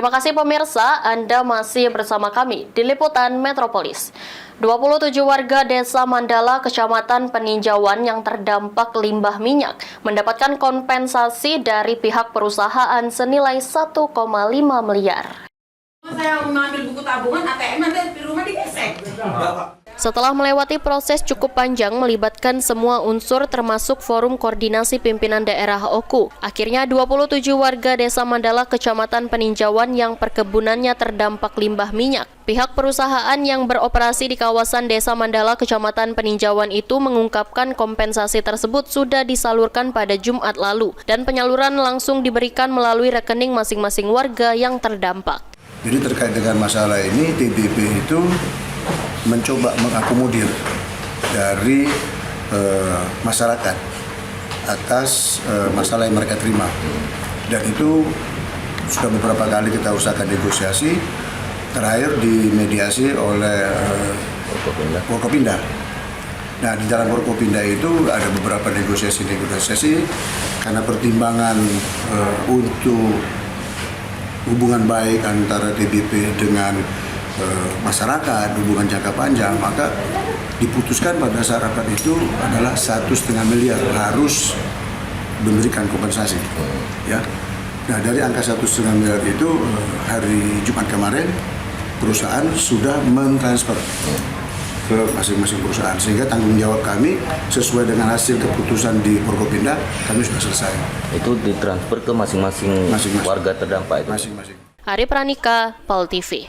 Terima kasih pemirsa, Anda masih bersama kami di Liputan Metropolis. 27 warga Desa Mandala, Kecamatan Peninjauan yang terdampak limbah minyak mendapatkan kompensasi dari pihak perusahaan senilai 1,5 miliar. Saya mengambil buku tabungan ATM nanti di rumah digesek. Setelah melewati proses cukup panjang melibatkan semua unsur termasuk Forum Koordinasi Pimpinan Daerah OKU, akhirnya 27 warga Desa Mandala, Kecamatan Peninjauan yang perkebunannya terdampak limbah minyak. Pihak perusahaan yang beroperasi di kawasan Desa Mandala, Kecamatan Peninjauan itu mengungkapkan kompensasi tersebut sudah disalurkan pada Jumat lalu dan penyaluran langsung diberikan melalui rekening masing-masing warga yang terdampak. Jadi terkait dengan masalah ini, TBP itu mencoba mengakomodir dari masyarakat atas masalah yang mereka terima. Dan itu sudah beberapa kali kita usahakan negosiasi, terakhir dimediasi oleh Forkopimda. Nah, di dalam Forkopimda itu ada beberapa negosiasi karena pertimbangan untuk hubungan baik antara TBP dengan masyarakat, hubungan jangka panjang, maka diputuskan pada saat rapat itu adalah 1,5 miliar harus memberikan kompensasi. Ya. Nah, dari angka 1,5 miliar itu hari Jumat kemarin perusahaan sudah mentransfer ke masing-masing perusahaan, sehingga tanggung jawab kami sesuai dengan hasil keputusan di Forkopimda kami sudah selesai. Itu ditransfer ke masing-masing warga terdampak itu. Masing-masing. Hari Pranika, POL TV.